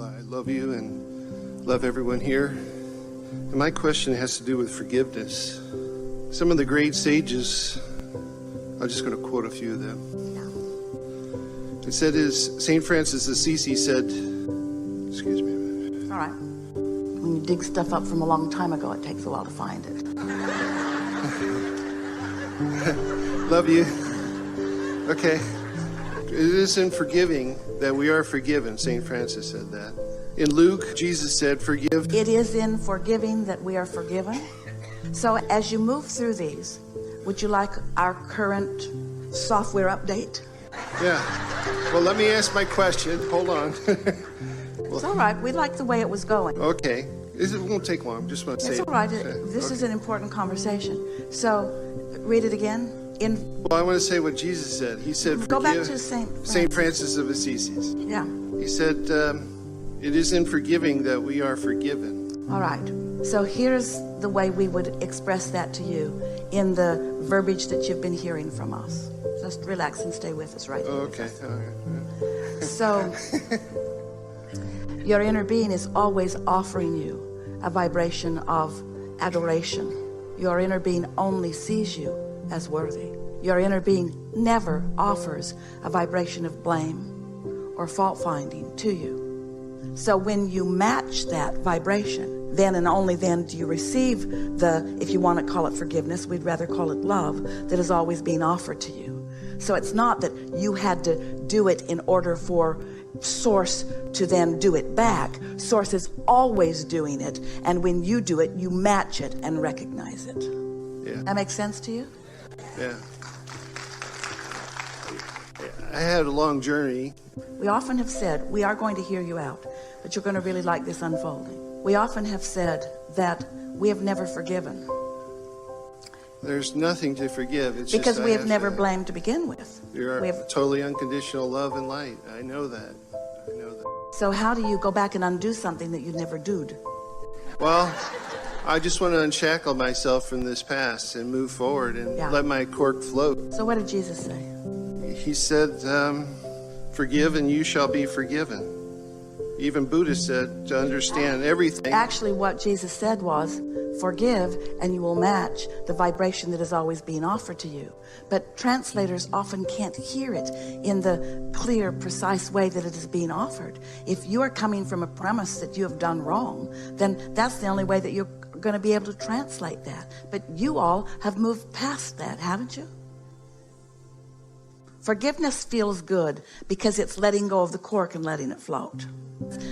I love you and love everyone here. And my question has to do with forgiveness. Some of the great sages, I'm just going to quote a few of them. It said, St. Francis Assisi said, excuse me a minute. All right. When you dig stuff up from a long time ago, it takes a while to find it. Love you. Okay. It is in forgiving that we are forgiven. St. Francis said that. In Luke, Jesus said, forgive. It is in forgiving that we are forgiven. So as you move through these, would you like our current software update? Yeah. Well, let me ask my question. Hold on. It's all right. We like the way it was going. Okay. It won't take long. Just want to say it's it. all right. This is an important conversation. So read it again. Well, I want to say what Jesus said. He said, go back to St. Francis of Assisi. Yeah. He said, it is in forgiving that we are forgiven. All right. So here's the way we would express that to you in the verbiage that you've been hearing from us. Just relax and stay with us right here. Okay. All right. So your inner being is always offering you a vibration of adoration. Your inner being only sees you as worthy. Your inner being never offers a vibration of blame or fault finding to you. So when you match that vibration, then and only then do you receive the, if you want to call it forgiveness, we'd rather call it love, that is always being offered to you. So it's not that you had to do it in order for Source to then do it back. Source is always doing it, and when you do it, you match it and recognize it. Yeah. That makes sense to you? Yeah. I had a long journey. We often have said, we are going to hear you out, but you're going to really like this unfolding. We often have said that we have never forgiven. There's nothing to forgive. It's because just we have never blamed to begin with. You're totally unconditional love and light. I know that. I know that. So how do you go back and undo something that you never doed? Well, I just want to unshackle myself from this past and move forward and let my cork float. So what did Jesus say? He said, forgive and you shall be forgiven. Even Buddha said to understand everything. Actually, what Jesus said was, forgive and you will match the vibration that is always being offered to you. But translators often can't hear it in the clear, precise way that it is being offered. If you are coming from a premise that you have done wrong, then that's the only way that you're going to be able to translate that. But you all have moved past that, haven't you? Forgiveness feels good because it's letting go of the cork and letting it float.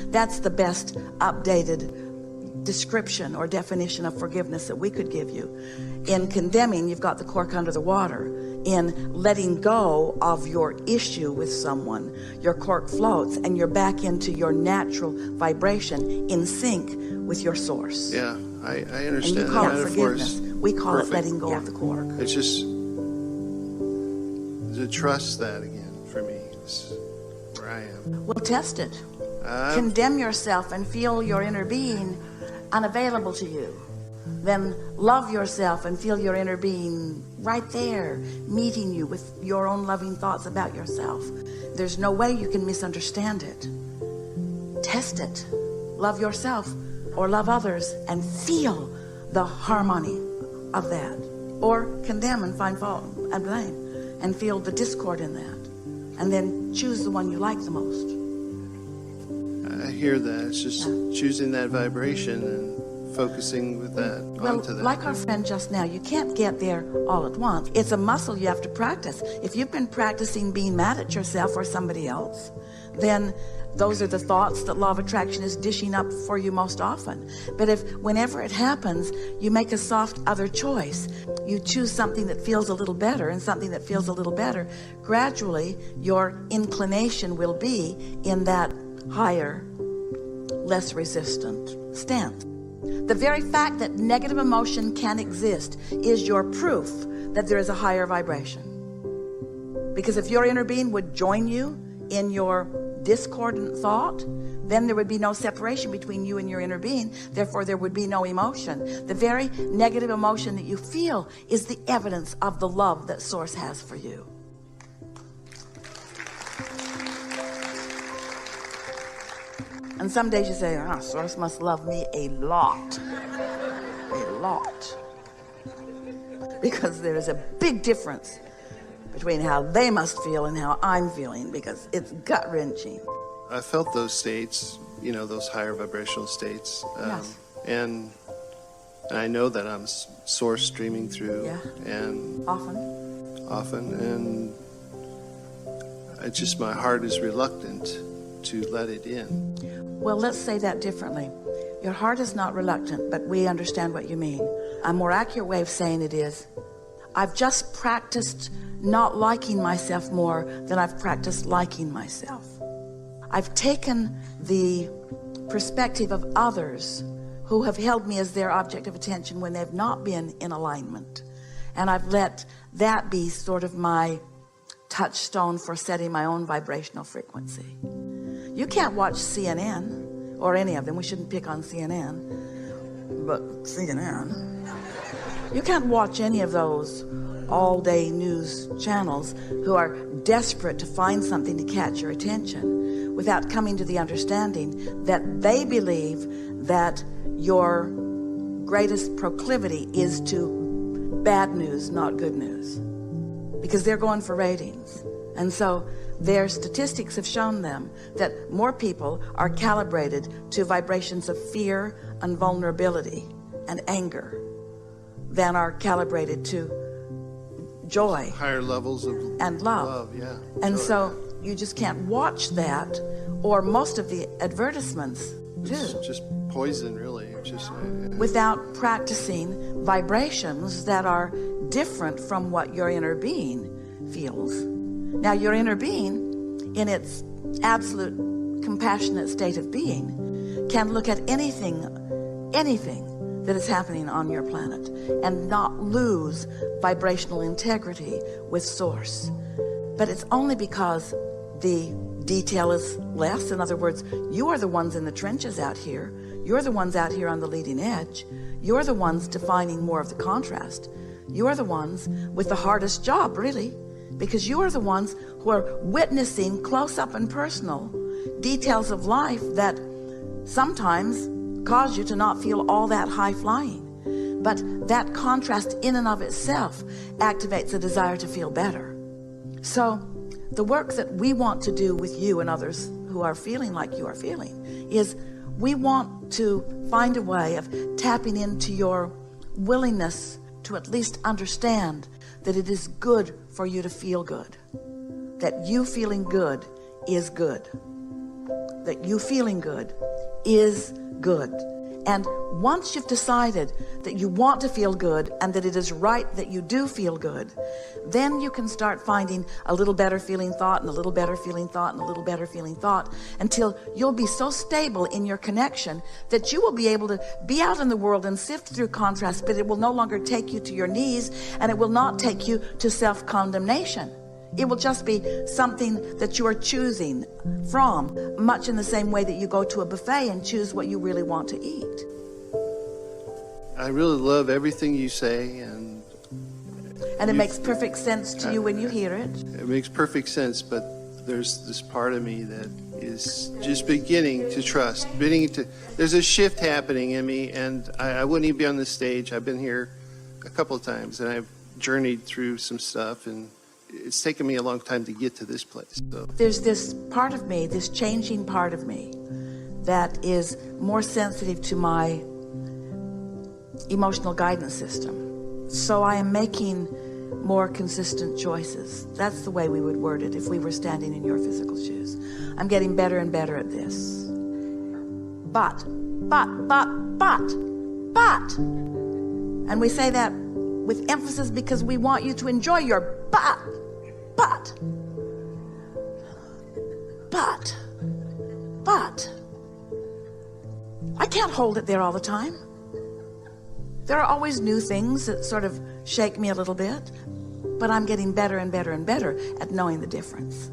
That's the best updated description or definition of forgiveness that we could give you. In condemning, you've got the cork under the water. In letting go of your issue with someone, your cork floats and you're back into your natural vibration in sync with your source. Yeah, I understand. And you call it forgiveness. We call it letting go of the cork. It's just to trust that again for me. It's where I am. Well, test it. Condemn yourself and feel your inner being unavailable to you. Then love yourself and feel your inner being right there, meeting you with your own loving thoughts about yourself. There's no way you can misunderstand it. Test it. Love yourself or love others and feel the harmony of that. Or condemn and find fault and blame and feel the discord in that. And then choose the one you like the most. I hear that. It's just choosing that vibration and focusing with that onto that. Like our friend just now, you can't get there all at once. It's a muscle you have to practice. If you've been practicing being mad at yourself or somebody else, then those are the thoughts that law of attraction is dishing up for you most often. But if whenever it happens, you make a soft other choice, you choose something that feels a little better and something that feels a little better, gradually your inclination will be in that higher, less resistant stance. The very fact that negative emotion can exist is your proof that there is a higher vibration. Because if your inner being would join you in your discordant thought, then there would be no separation between you and your inner being. Therefore, there would be no emotion. The very negative emotion that you feel is the evidence of the love that Source has for you. And some days you say, Source must love me a lot. A lot. Because there is a big difference between how they must feel and how I'm feeling, because it's gut-wrenching. I felt those states, those higher vibrational states. Yes. And I know that I'm source streaming through. Yeah. And Often. And it's just my heart is reluctant to let it in. Well, let's say that differently. Your heart is not reluctant, but we understand what you mean. A more accurate way of saying it is, I've just practiced not liking myself more than I've practiced liking myself. I've taken the perspective of others who have held me as their object of attention when they've not been in alignment. And I've let that be sort of my touchstone for setting my own vibrational frequency. You can't watch CNN or any of them. We shouldn't pick on CNN, but CNN. You can't watch any of those all-day news channels who are desperate to find something to catch your attention without coming to the understanding that they believe that your greatest proclivity is to bad news, not good news, because they're going for ratings. And so their statistics have shown them that more people are calibrated to vibrations of fear and vulnerability and anger than are calibrated to joy, higher levels of and love. Yeah. And joy. so you just can't watch that, or most of the advertisements too. It's just poison, really. It's just without practicing vibrations that are different from what your inner being feels. Now, your inner being, in its absolute compassionate state of being, can look at anything that is happening on your planet and not lose vibrational integrity with Source. But it's only because the detail is less. In other words, you are the ones in the trenches out here. You're the ones out here on the leading edge. You're the ones defining more of the contrast. You are the ones with the hardest job, really, because you are the ones who are witnessing close up and personal details of life that sometimes cause you to not feel all that high flying. But that contrast in and of itself activates a desire to feel better. So the work that we want to do with you and others who are feeling like you are feeling is we want to find a way of tapping into your willingness to at least understand that it is good for you to feel good. That you feeling good is good. That you feeling good is good. And once you've decided that you want to feel good and that it is right that you do feel good, then you can start finding a little better feeling thought and a little better feeling thought and a little better feeling thought until you'll be so stable in your connection that you will be able to be out in the world and sift through contrast, but it will no longer take you to your knees and it will not take you to self-condemnation. It will just be something that you are choosing from, much in the same way that you go to a buffet and choose what you really want to eat. I really love everything you say, and it makes perfect sense to you when you hear it. It makes perfect sense, but there's this part of me that is just beginning to trust, there's a shift happening in me, and I wouldn't even be on this stage. I've been here a couple of times, and I've journeyed through some stuff, and it's taken me a long time to get to this place. So there's this part of me, this changing part of me, that is more sensitive to my emotional guidance system. So I am making more consistent choices. That's the way we would word it if we were standing in your physical shoes. I'm getting better and better at this. But. And we say that with emphasis because we want you to enjoy your but. I can't hold it there all the time. There are always new things that sort of shake me a little bit, but I'm getting better and better and better at knowing the difference.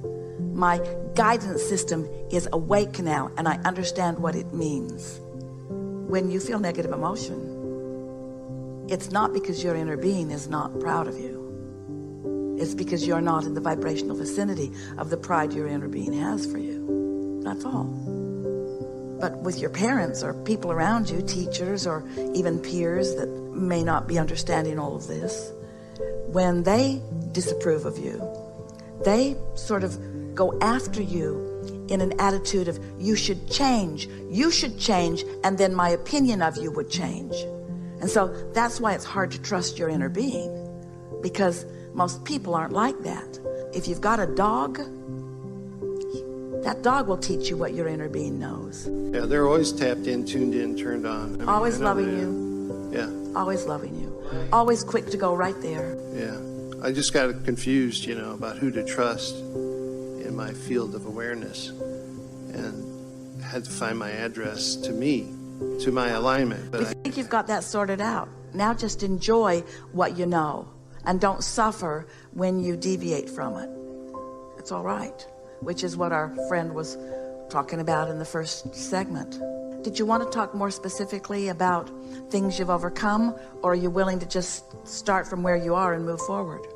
My guidance system is awake now, and I understand what it means. When you feel negative emotion, it's not because your inner being is not proud of you. It's because you're not in the vibrational vicinity of the pride your inner being has for you. That's all. But with your parents or people around you, teachers or even peers that may not be understanding all of this, when they disapprove of you, they sort of go after you in an attitude of you should change, and then my opinion of you would change. And so that's why it's hard to trust your inner being, because most people aren't like that. If you've got a dog, that dog will teach you what your inner being knows. Yeah, they're always tapped in, tuned in, turned on. I mean, Always loving you. you. Yeah. Always loving you. Always quick to go right there. Yeah. I just got confused, about who to trust in my field of awareness, and had to find my address to me, to my alignment. But I think you've got that sorted out. Now just enjoy what you know, and don't suffer when you deviate from it. It's all right, which is what our friend was talking about in the first segment. Did you want to talk more specifically about things you've overcome, or are you willing to just start from where you are and move forward?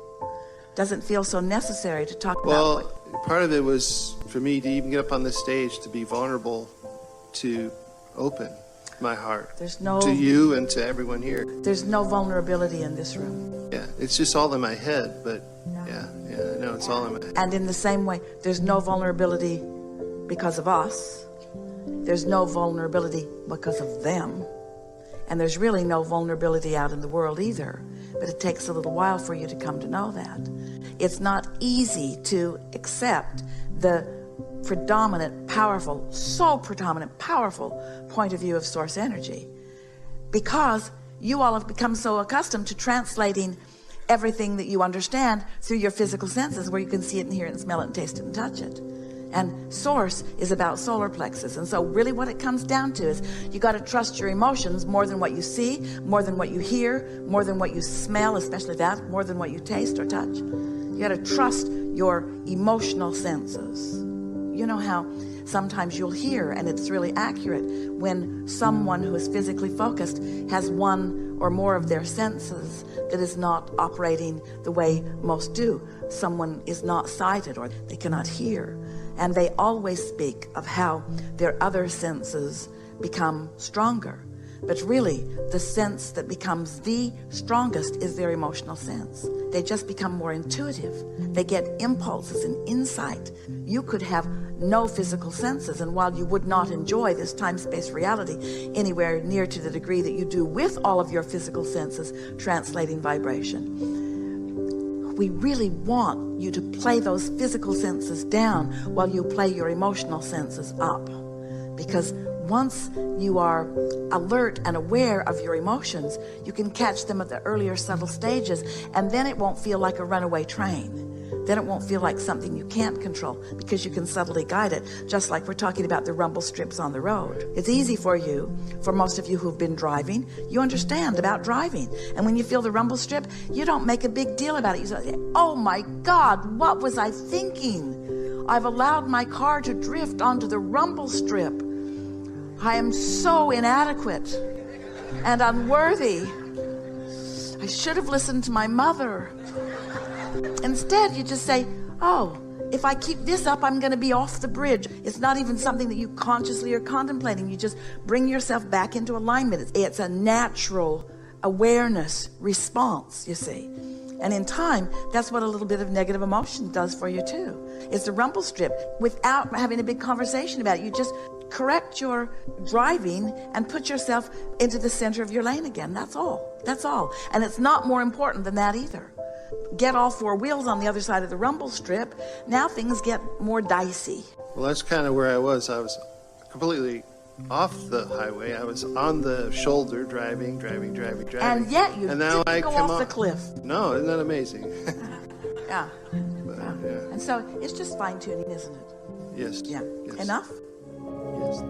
Doesn't feel so necessary to talk about. Well, part of it was for me to even get up on this stage, to be vulnerable, to open my heart to you and to everyone here. There's no vulnerability in this room. Yeah, it's just all in my head, but yeah, I know it's all in my head. And in the same way, there's no vulnerability because of us. There's no vulnerability because of them. And there's really no vulnerability out in the world either. But it takes a little while for you to come to know that. It's not easy to accept the predominant, powerful point of view of source energy, because you all have become so accustomed to translating everything that you understand through your physical senses, where you can see it and hear it and smell it and taste it and touch it. And source is about solar plexus. And so really what it comes down to is you got to trust your emotions more than what you see, more than what you hear, more than what you smell, especially that, more than what you taste or touch. You got to trust your emotional senses. You know how sometimes you'll hear, and it's really accurate, when someone who is physically focused has one or more of their senses that is not operating the way most do. Someone is not sighted, or they cannot hear. And they always speak of how their other senses become stronger. But really, the sense that becomes the strongest is their emotional sense. They just become more intuitive. They get impulses and insight. You could have no physical senses, and while you would not enjoy this time-space reality anywhere near to the degree that you do with all of your physical senses translating vibration, we really want you to play those physical senses down while you play your emotional senses up. Because once you are alert and aware of your emotions, you can catch them at the earlier subtle stages, and then it won't feel like a runaway train. Then it won't feel like something you can't control, because you can subtly guide it, just like we're talking about the rumble strips on the road. It's easy for you, for most of you who've been driving, you understand about driving. And when you feel the rumble strip, you don't make a big deal about it. You say, oh my God, what was I thinking? I've allowed my car to drift onto the rumble strip. I am so inadequate and unworthy. I should have listened to my mother. Instead, you just say, oh, if I keep this up, I'm going to be off the bridge. It's not even something that you consciously are contemplating. You just bring yourself back into alignment. It's a natural awareness response, you see. And in time, that's what a little bit of negative emotion does for you too. It's the rumble strip without having a big conversation about it. You just correct your driving and put yourself into the center of your lane again. That's all. That's all. And it's not more important than that either. Get all four wheels on the other side of the rumble strip. Now things get more dicey. Well, that's kind of where I was. I was completely off the highway. I was on the shoulder driving. And yet you didn't go off the cliff. No, isn't that amazing? Yeah. But, yeah. And so it's just fine-tuning, isn't it? Yes. Yeah. Yes. Enough? Yes.